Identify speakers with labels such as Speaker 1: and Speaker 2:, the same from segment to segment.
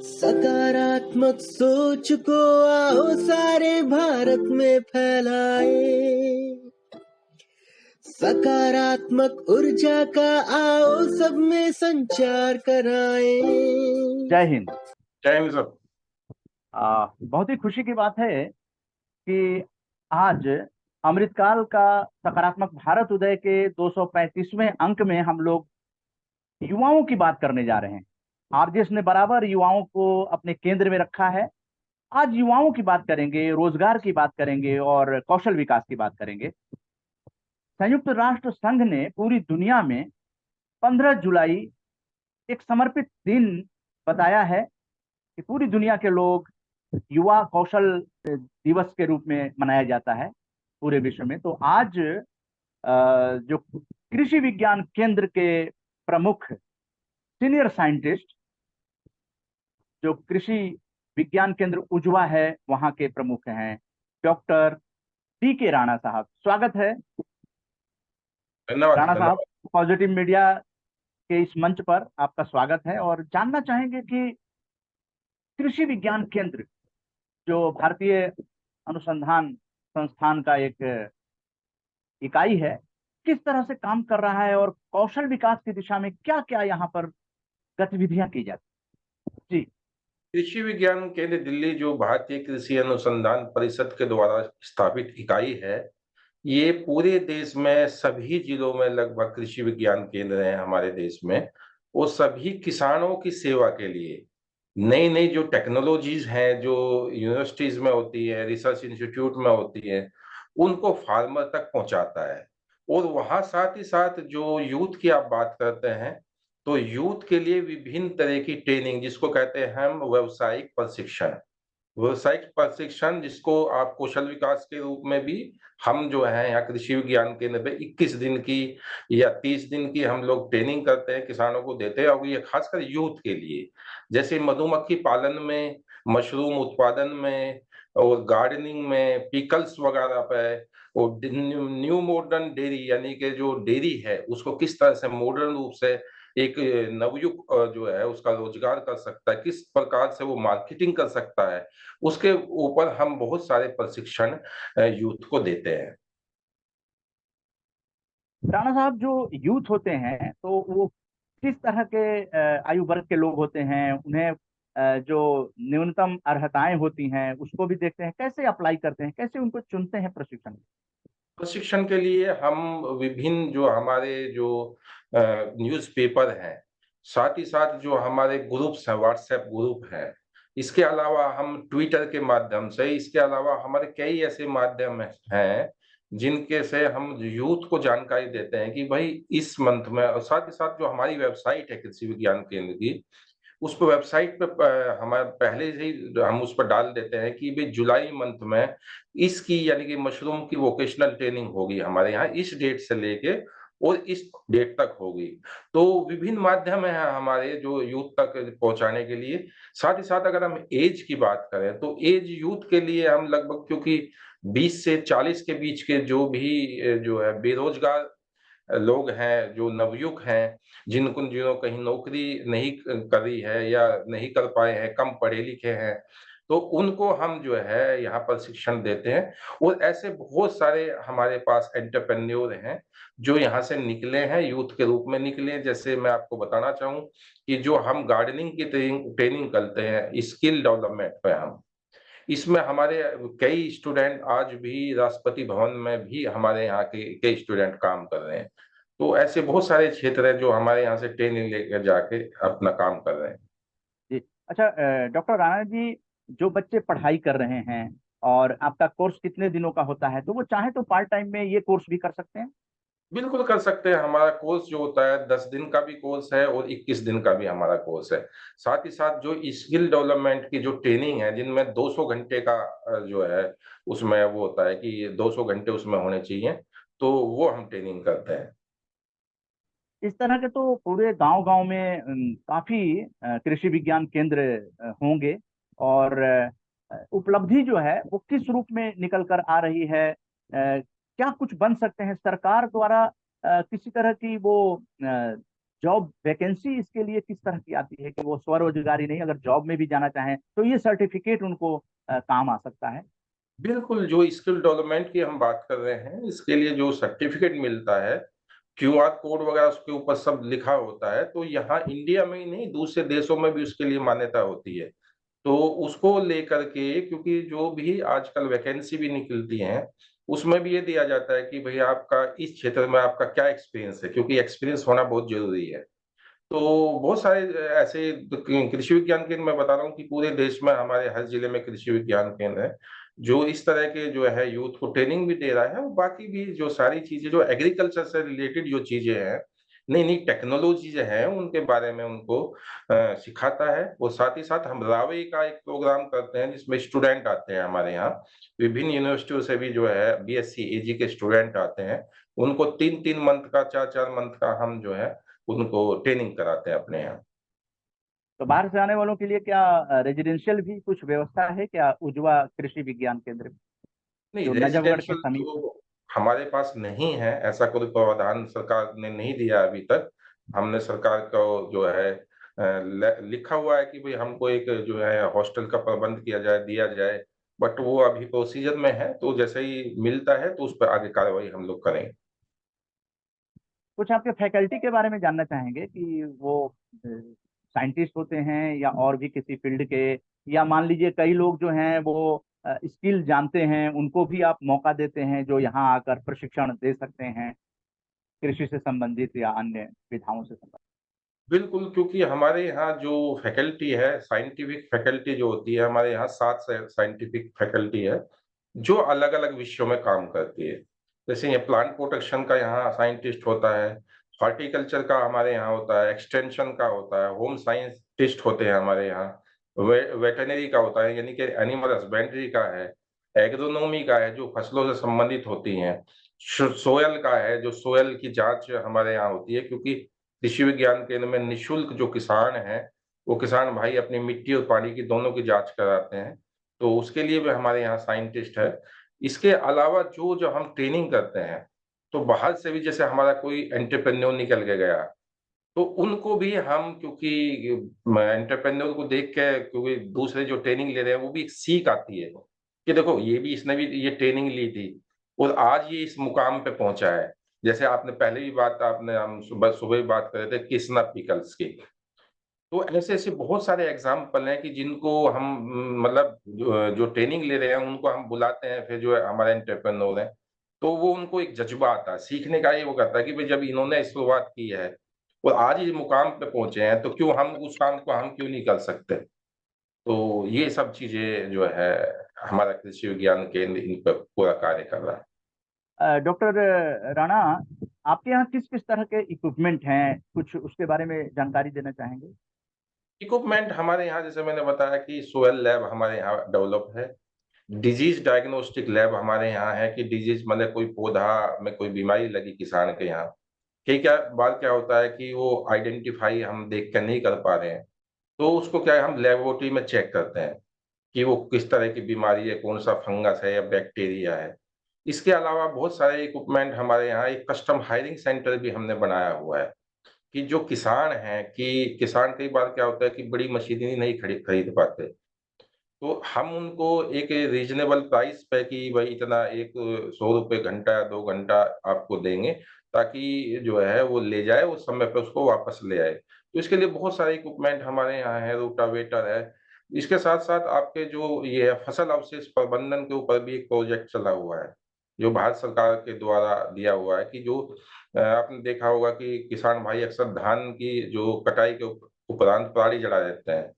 Speaker 1: सकारात्मक सोच को आओ सारे भारत में फैलाए, सकारात्मक ऊर्जा का आओ सब में संचार कराए।
Speaker 2: जय हिंद।
Speaker 3: जय हिंद सर।
Speaker 2: बहुत ही खुशी की बात है कि आज अमृतकाल का सकारात्मक भारत उदय के 235वें अंक में हम लोग युवाओं की बात करने जा रहे हैं। आरजेएस ने बराबर युवाओं को अपने केंद्र में रखा है। आज युवाओं की बात करेंगे, रोजगार की बात करेंगे और कौशल विकास की बात करेंगे। संयुक्त राष्ट्र संघ ने पूरी दुनिया में 15 जुलाई एक समर्पित दिन बताया है कि पूरी दुनिया के लोग युवा कौशल दिवस के रूप में मनाया जाता है पूरे विश्व में। तो आज जो कृषि विज्ञान केंद्र के प्रमुख सीनियर साइंटिस्ट, जो कृषि विज्ञान केंद्र उजवा है, वहां के प्रमुख हैं डॉक्टर टी.के. राणा साहब। स्वागत है
Speaker 3: धन्यवाद।
Speaker 2: राणा
Speaker 3: धन्यवाद।
Speaker 2: साहब। पॉजिटिव मीडिया के इस मंच पर आपका स्वागत है और जानना चाहेंगे कि कृषि विज्ञान केंद्र जो भारतीय अनुसंधान संस्थान का एक इकाई है, किस तरह से काम कर रहा है और कौशल विकास की दिशा में क्या क्या यहाँ पर गतिविधियां की जाती। जी,
Speaker 3: कृषि विज्ञान केंद्र दिल्ली जो भारतीय कृषि अनुसंधान परिषद के द्वारा स्थापित इकाई है, ये पूरे देश में सभी जिलों में लगभग कृषि विज्ञान केंद्र हैं हमारे देश में। वो सभी किसानों की सेवा के लिए नई नई जो टेक्नोलॉजीज हैं, जो यूनिवर्सिटीज में होती है, रिसर्च इंस्टीट्यूट में होती है, उनको फार्मर तक पहुंचाता है। और वहां साथ ही साथ जो यूथ की आप बात करते हैं, तो यूथ के लिए विभिन्न तरह की ट्रेनिंग, जिसको कहते हैं हम व्यावसायिक प्रशिक्षण, जिसको आप कौशल विकास के रूप में भी हम जो है यहाँ कृषि विज्ञान केंद्र पे 21 दिन की या 30 दिन की हम लोग ट्रेनिंग करते हैं, किसानों को देते हैं। और ये खासकर यूथ के लिए, जैसे मधुमक्खी पालन में, मशरूम उत्पादन में और गार्डनिंग में, पिकल्स वगैरह पे, और न्यू मॉडर्न डेयरी यानी कि जो डेयरी है उसको किस तरह से मॉडर्न रूप से एक नवयुग जो है उसका रोजगार कर सकता है, किस प्रकार से वो मार्केटिंग कर सकता है, उसके ऊपर हम बहुत सारे प्रशिक्षण यूथ को देते हैं।
Speaker 2: राणा साहब, जो यूथ होते हैं तो वो किस तरह के आयु वर्ग के लोग होते हैं? उन्हें जो न्यूनतम अर्हताएं होती हैं उसको भी देखते हैं, कैसे अप्लाई करते हैं, कैसे उनको चुनते हैं प्रशिक्षण?
Speaker 3: प्रशिक्षण के लिए हम विभिन्न जो हमारे जो न्यूज़पेपर हैं, साथ ही साथ जो हमारे ग्रुप्स हैं, व्हाट्सएप ग्रुप हैं, इसके अलावा हम ट्विटर के माध्यम से, इसके अलावा हमारे कई ऐसे माध्यम हैं जिनके से हम यूथ को जानकारी देते हैं कि भाई इस मंथ में, और साथ ही साथ जो हमारी वेबसाइट है कृषि विज्ञान केंद्र की, उस पर वेबसाइट पे हमारे पहले से ही हम उस पर डाल देते हैं कि भाई जुलाई मंथ में इसकी यानी कि मशरूम की वोकेशनल ट्रेनिंग होगी हमारे यहाँ इस डेट से लेके और इस डेट तक होगी। तो विभिन्न माध्यम है हमारे जो यूथ तक पहुंचाने के लिए। साथ ही साथ अगर हम एज की बात करें तो एज यूथ के लिए हम लगभग, क्योंकि 20 से 40 के बीच के जो भी जो है बेरोजगार लोग हैं, जो नवयुवक हैं, जिन्होंने कहीं नौकरी नहीं करी है या नहीं कर पाए हैं, कम पढ़े लिखे हैं, तो उनको हम जो है यहाँ प्रशिक्षण देते हैं। और ऐसे बहुत सारे हमारे पास एंटरप्रेन्योर हैं जो यहाँ से निकले हैं, यूथ के रूप में निकले हैं। जैसे मैं आपको बताना चाहूँ कि जो हम गार्डनिंग की ट्रेनिंग करते हैं, स्किल डेवलपमेंट पे हम, इसमें हमारे कई स्टूडेंट आज भी राष्ट्रपति भवन में भी हमारे यहाँ के कई स्टूडेंट काम कर रहे हैं। तो ऐसे बहुत सारे क्षेत्र हैं जो हमारे यहाँ से ट्रेनिंग लेकर जाके अपना काम कर रहे हैं।
Speaker 2: जी, अच्छा। डॉक्टर राणा जी, जो बच्चे पढ़ाई कर रहे हैं और आपका कोर्स कितने दिनों का होता है, तो वो चाहे तो पार्ट टाइम में ये कोर्स भी कर सकते हैं?
Speaker 3: बिल्कुल कर सकते हैं। हमारा कोर्स जो होता है 10 दिन का भी कोर्स है और 21 दिन का भी हमारा कोर्स है। साथ ही साथ जो स्किल डेवलपमेंट की जो ट्रेनिंग है, जिनमें 200 घंटे का जो है उसमें वो होता है कि 200 घंटे उसमें होने चाहिए, तो वो हम ट्रेनिंग करते हैं।
Speaker 2: इस तरह के तो पूरे गांव-गांव में काफी कृषि विज्ञान केंद्र होंगे और उपलब्धि जो है वो किस रूप में निकल कर आ रही है? क्या कुछ बन सकते हैं सरकार द्वारा? किसी तरह की वो जॉब वैकेंसी इसके लिए किस तरह की आती है कि वो स्वरोजगारी नहीं, अगर जॉब में भी जाना चाहें तो ये सर्टिफिकेट उनको काम आ सकता है?
Speaker 3: बिल्कुल, जो स्किल डेवलपमेंट की हम बात कर रहे हैं, इसके लिए जो सर्टिफ़िकेट मिलता है, क्यूआर कोड वगैरह उसके ऊपर सब लिखा होता है, तो यहाँ इंडिया में ही नहीं, दूसरे देशों में भी उसके लिए मान्यता होती है। तो उसको लेकर के क्योंकि जो भी आजकल वैकेंसी भी निकलती हैं, उसमें भी ये दिया जाता है कि भई आपका इस क्षेत्र में आपका क्या एक्सपीरियंस है, क्योंकि एक्सपीरियंस होना बहुत ज़रूरी है। तो बहुत सारे ऐसे कृषि विज्ञान केंद्र मैं बता रहा हूँ कि पूरे देश में हमारे हर जिले में कृषि विज्ञान केंद्र है, जो इस तरह के जो है यूथ को ट्रेनिंग भी दे रहा है और बाकी भी जो सारी चीज़ें जो एग्रीकल्चर से रिलेटेड जो चीज़ें हैं, नई-नई टेक्नोलॉजी जो है उनके बारे में उनको सिखाता है और साथ ही साथ हम रावे का एक प्रोग्राम करते हैं जिसमें स्टूडेंट आते हैं हमारे यहाँ। विभिन्न यूनिवर्सिटियों से भी जो है बीएससी एजी के स्टूडेंट आते हैं। उनको 3-3 मंथ का 4-4 मंथ का हम जो है उनको ट्रेनिंग कराते हैं अपने यहाँ।
Speaker 2: तो बाहर से आने वालों के लिए क्या रेजिडेंशियल भी कुछ व्यवस्था है क्या उजवा कृषि विज्ञान केंद्र में,
Speaker 3: नहीं,
Speaker 2: जो नजफगढ़ के
Speaker 3: रेज़िडेंशियल
Speaker 2: समीप है?
Speaker 3: तो हमारे पास नहीं है, ऐसा कोई प्रावधान सरकार ने नहीं दिया अभी तक। हमने सरकार को जो है अ, ल लिखा हुआ है कि भई हमको एक जो है हॉस्टल का प्रबंध किया जाए, दिया जाए, बट वो अभी प्रोसीजर में है, तो जैसे ही मिलता है तो उस पे आगे कार्रवाई हम लोग करेंगे।
Speaker 2: कुछ आपके फैकल्टी के बारे में जानना चाहेंगे कि वो साइंटिस्ट होते हैं या और भी किसी फील्ड के, या मान लीजिए कई लोग जो हैं वो स्किल जानते हैं, उनको भी आप मौका देते हैं जो यहाँ आकर प्रशिक्षण दे सकते हैं कृषि से संबंधित या अन्य विधाओं से संबंधित?
Speaker 3: बिल्कुल, क्योंकि हमारे यहाँ जो फैकल्टी है, साइंटिफिक फैकल्टी जो होती है, हमारे यहाँ 7 साइंटिफिक फैकल्टी है, जो अलग-अलग विषयों में काम करती है। जैसे ये प्लांट प्रोटेक्शन का यहाँ साइंटिस्ट होता है, हॉर्टिकल्चर का हमारे यहाँ होता है, एक्सटेंशन का होता है, होम साइंटिस्ट होते हैं हमारे यहाँ, वेटरनरी का होता है, यानी कि एनिमल हस्बेंड्री का है, एग्रोनॉमी का है, जो फसलों से संबंधित होती हैं, सोयल का है, जो सोयल की जाँच हमारे यहाँ होती है, क्योंकि कृषि विज्ञान केंद्र में निःशुल्क जो किसान हैं, वो किसान भाई अपनी मिट्टी और पानी की दोनों की जाँच कराते हैं। तो उसके लिए भी हमारे यहाँ साइंटिस्ट है। इसके अलावा जो हम ट्रेनिंग करते हैं, तो बाहर से भी जैसे हमारा कोई एंटरप्रेन्योर निकल के गया, तो उनको भी हम क्योंकि म एंटरप्रेन्योर को देख के क्योंकि दूसरे जो ट्रेनिंग ले रहे हैं, वो भी एक सीख आती है, कि देखो ये भी इसने भी ये ट्रेनिंग ली थी और आज ये इस मुकाम पे पहुँचा है। जैसे आपने पहले भी बात आपने हम सुबह सुबह ही बात कर रहे थे कृष्णा पिकल्स की। तो ऐसे-ऐसे बहुत सारे एग्ज़ाम्पल हैं कि जिनको हम मतलब जो ट्रेनिंग ले रहे हैं, उनको हम बुलाते हैं, फिर जो है हमारे एंटरप्रेन्योर हैं, तो वो उनको एक जज़्बा आता है, सीखने का ये वो करता है कि भई जब इन्होंने शुरुआत की है और आज इस मुकाम पे पहुँचे हैं, तो क्यों हम उस काम को हम क्यों नहीं कर सकते? तो ये सब चीज़ें जो है हमारा कृषि विज्ञान केंद्र इन पे पूरा कार्य कर रहा है।
Speaker 2: डॉक्टर राणा, आपके यहाँ किस किस तरह के इक्विपमेंट हैं, कुछ उसके बारे में जानकारी देना चाहेंगे?
Speaker 3: इक्विपमेंट हमारे यहाँ जैसे मैंने बताया कि सोयल लैब हमारे यहाँ डेवलप है। डिजीज़ डायग्नोस्टिक लैब हमारे यहाँ है कि डिजीज़ मतलब कोई पौधा में कोई बीमारी लगी किसान के यहाँ, कई क्या बार क्या होता है कि वो आइडेंटिफ़ाई हम देख के नहीं कर पा रहे हैं, तो उसको क्या है हम लैबोरेटरी में चेक करते हैं कि वो किस तरह की बीमारी है, कौन-सा फंगस है या बैक्टीरिया है। इसके अलावा बहुत सारे इक्विपमेंट हमारे यहाँ एक कस्टम हायरिंग सेंटर भी हमने बनाया हुआ है, कि जो किसान हैं कि किसान कई बार क्या होता है कि बड़ी मशीनरी नहीं खरीद पाते। तो हम उनको एक रीज़नेबल प्राइस पे कि भई इतना एक ₹100 घंटा या 2 घंटा आपको देंगे, ताकि जो है वो ले जाए, उस समय पे उसको वापस ले आए। तो इसके लिए बहुत सारे इक्विपमेंट हमारे यहाँ है, रोटावेटर है। इसके साथ-साथ आपके जो ये है फसल अवशेष प्रबंधन के ऊपर भी एक प्रोजेक्ट चला हुआ है, जो भारत सरकार के द्वारा दिया हुआ है कि जो आपने देखा होगा कि किसान भाई अक्सर धान की जो कटाई के उपरांत पराली जला देते हैं।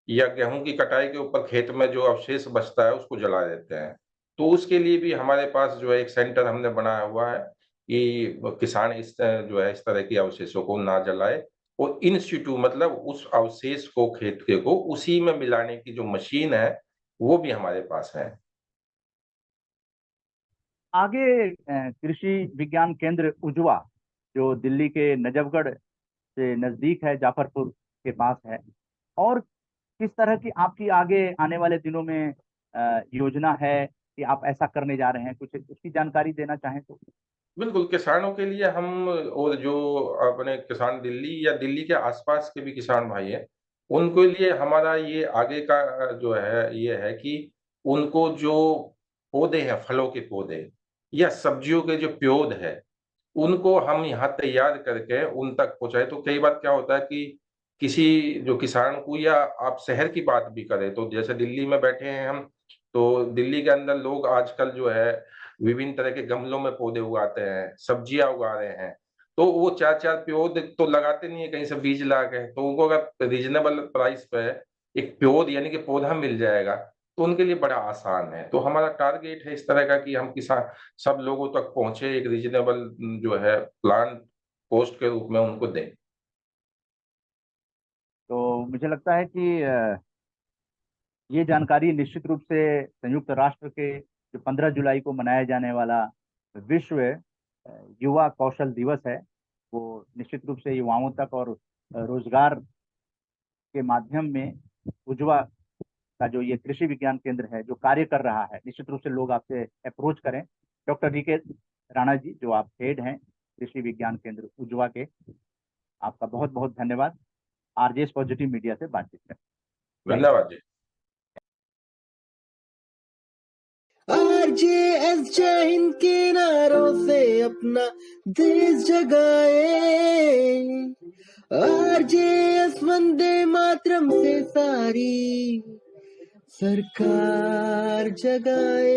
Speaker 3: या गेहूँ की कटाई के ऊपर खेत में जो अवशेष बचता है उसको जला देते हैं। तो उसके लिए भी हमारे पास जो है एक सेंटर हमने बनाया हुआ है कि किसान जो है इस तरह के अवशेषों को ना जलाए और इन सिटू मतलब उस अवशेष को खेत के को उसी में मिलाने की जो मशीन है, वो भी हमारे पास है।
Speaker 2: आगे कृषि विज्ञान केंद्र उजवा, जो दिल्ली के नजफगढ़ से नजदीक है, जाफरपुर के पास है, और किस तरह की आपकी आगे आने वाले दिनों में योजना है कि आप ऐसा करने जा रहे हैं, कुछ उसकी जानकारी देना चाहें तो?
Speaker 3: बिल्कुल, किसानों के लिए हम और जो अपने किसान दिल्ली या दिल्ली के आस-पास के भी किसान भाई हैं, उनके लिए हमारा ये आगे का जो है, ये है कि उनको जो पौधे हैं, फलों के पौधे या सब्जियों के जो प्योद है, उनको हम यहाँ तैयार करके उन तक पहुँचाएँ। तो कई बार क्या होता है कि किसी जो किसान को या आप शहर की बात भी करें, तो जैसे दिल्ली में बैठे हैं हम, तो दिल्ली के अंदर लोग आजकल जो है विभिन्न तरह के गमलों में पौधे उगाते हैं, सब्जियाँ उगा रहे हैं। तो वो 4-4 पौध तो लगाते नहीं है कहीं से बीज ला के, तो उनको अगर रीज़नेबल प्राइस पे एक पौध यानी कि पौधा मिल जाएगा, तो उनके लिए बड़ा आसान है। तो हमारा टारगेट है इस तरह का कि हम सब लोगों तक पहुँचे, एक रीज़नेबल जो है प्लांट कॉस्ट के रूप में उनको दें।
Speaker 2: तो मुझे लगता है कि ये जानकारी निश्चित रूप से संयुक्त राष्ट्र के जो 15 जुलाई को मनाया जाने वाला विश्व युवा कौशल दिवस है, वो निश्चित रूप से युवाओं तक और रोजगार के माध्यम में उज्ज्वला का जो ये कृषि विज्ञान केंद्र है जो कार्य कर रहा है, निश्चित रूप से लोग आपसे अप्रोच करें। डॉक्टर डी के राणा जी, जो आप हेड हैं कृषि विज्ञान केंद्र उज्ज्वला के, आपका बहुत बहुत धन्यवाद आरजेएस पॉजिटिव मीडिया से बातचीत करें।
Speaker 3: धन्यवाद जी।
Speaker 1: आरजेएस जय हिंद के नारों से अपना देश जगाए, आरजेएस वंदे मातरम से सारी सरकार जगाए।